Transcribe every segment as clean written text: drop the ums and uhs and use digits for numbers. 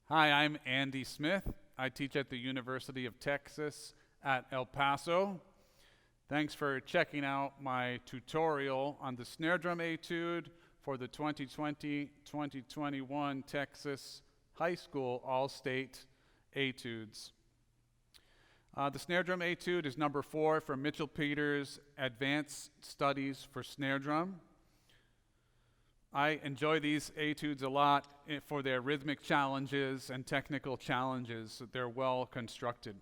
Hi, I'm Andy Smith. I teach at the University of Texas at El Paso. Thanks for checking out my tutorial on the snare drum etude for the 2020-2021 Texas High School All-State Etudes. The snare drum etude is number 4 from Mitchell Peters' Advanced Studies for Snare Drum. I enjoy these etudes a lot for their rhythmic challenges and technical challenges. They're well constructed.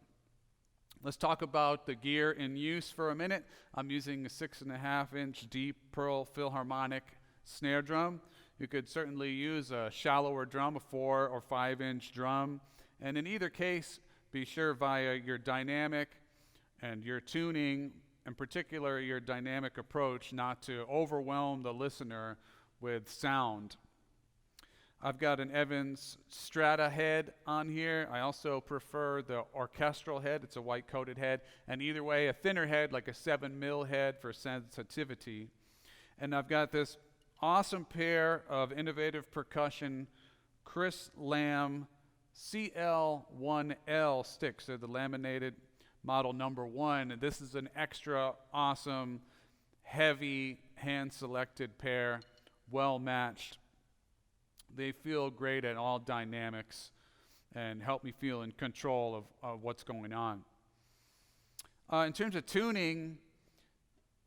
Let's talk about the gear in use for a minute. I'm using a 6.5-inch deep pearl Philharmonic snare drum. You could certainly use a shallower drum, a 4 or 5-inch drum. And in either case, be sure via your dynamic and your tuning, in particular your dynamic approach, not to overwhelm the listener with sound. I've got an Evans Strata head on here. I also prefer the orchestral head. It's a white coated head. And either way, a thinner head like a 7mm head for sensitivity. And I've got this awesome pair of innovative percussion Chris Lamb CL1L sticks. They're the laminated model number 1. And this is an extra awesome, heavy, hand-selected pair. Well matched. They feel great at all dynamics and help me feel in control of what's going on. In terms of tuning,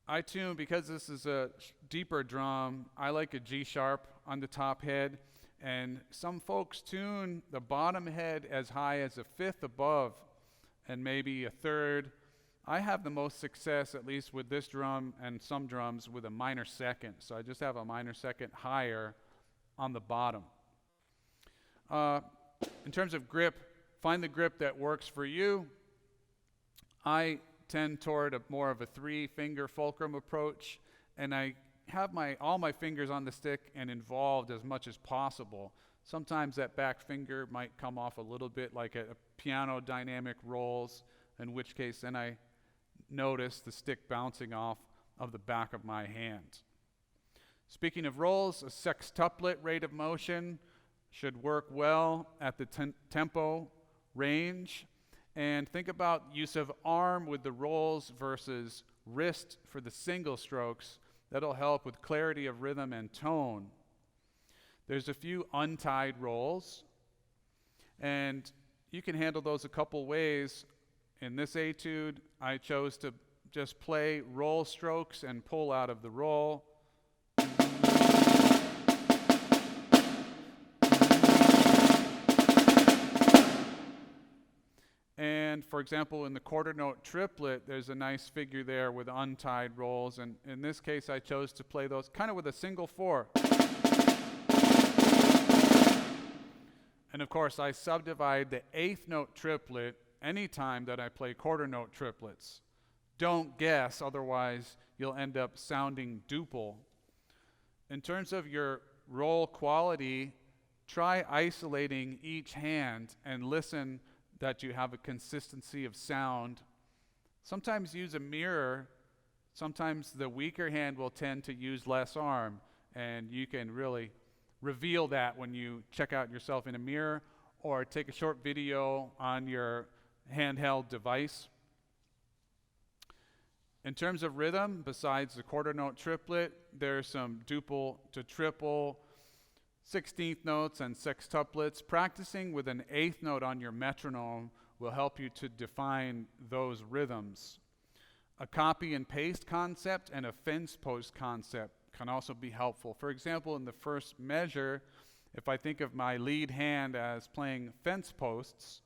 I tune, because this is a deeper drum, I like a G sharp on the top head, and some folks tune the bottom head as high as a 5th above and maybe a 3rd. I have the most success, at least with this drum and some drums, with a minor 2nd. So I just have a minor 2nd higher on the bottom. In terms of grip, find the grip that works for you. I tend toward more of a 3-finger fulcrum approach, and I have all my fingers on the stick and involved as much as possible. Sometimes that back finger might come off a little bit like a piano dynamic rolls, in which case then I notice the stick bouncing off of the back of my hand. Speaking of rolls, a sextuplet rate of motion should work well at the tempo range. And think about use of arm with the rolls versus wrist for the single strokes. That'll help with clarity of rhythm and tone. There's a few untied rolls, and you can handle those a couple ways. In this etude, I chose to just play roll strokes and pull out of the roll. And for example, in the quarter note triplet, there's a nice figure there with untied rolls. And in this case, I chose to play those kind of with a single 4. And of course, I subdivide the 8th note triplet anytime that I play quarter note triplets. Don't guess, otherwise you'll end up sounding duple. In terms of your roll quality, try isolating each hand and listen that you have a consistency of sound. Sometimes use a mirror. Sometimes the weaker hand will tend to use less arm, and you can really reveal that when you check out yourself in a mirror or take a short video on your handheld device. In terms of rhythm, besides the quarter note triplet, there's some duple to triple, 16th notes and sextuplets. Practicing with an 8th note on your metronome will help you to define those rhythms. A copy and paste concept and a fence post concept can also be helpful. For example, in the first measure, if I think of my lead hand as playing fence posts,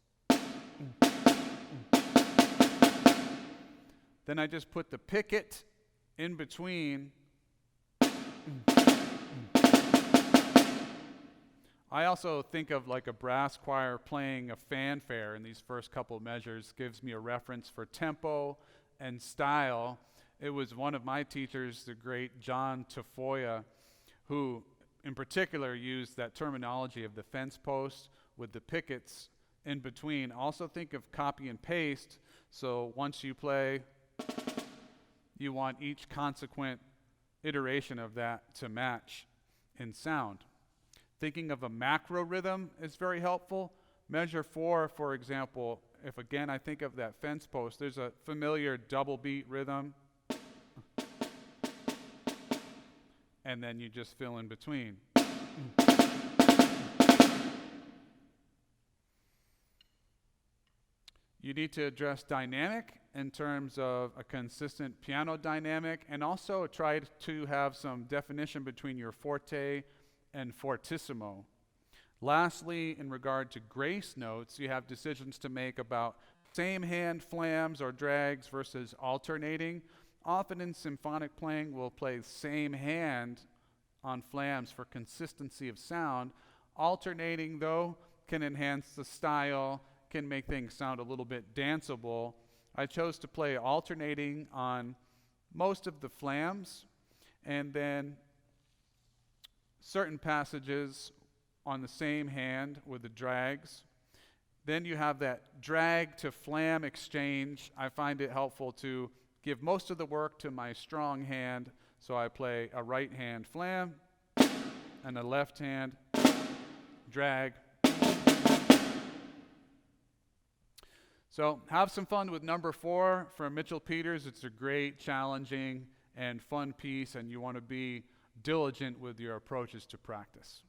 then I just put the picket in between. I also think of like a brass choir playing a fanfare in these first couple measures. Gives me a reference for tempo and style. It was one of my teachers, the great John Tafoya, who in particular used that terminology of the fence post with the pickets in between. Also think of copy and paste. So once you play, you want each consequent iteration of that to match in sound. Thinking of a macro rhythm is very helpful. Measure 4, for example, if again I think of that fence post, there's a familiar double beat rhythm, and then you just fill in between. You need to address dynamic in terms of a consistent piano dynamic, and also try to have some definition between your forte and fortissimo. Lastly, in regard to grace notes, you have decisions to make about same hand flams or drags versus alternating. Often in symphonic playing, we'll play same hand on flams for consistency of sound. Alternating, though, can enhance the style, can make things sound a little bit danceable. I chose to play alternating on most of the flams, and then certain passages on the same hand with the drags. Then you have that drag to flam exchange. I find it helpful to give most of the work to my strong hand, so I play a right hand flam and a left hand drag. So have some fun with number 4 from Mitchell Peters. It's a great, challenging, and fun piece, and you want to be diligent with your approaches to practice.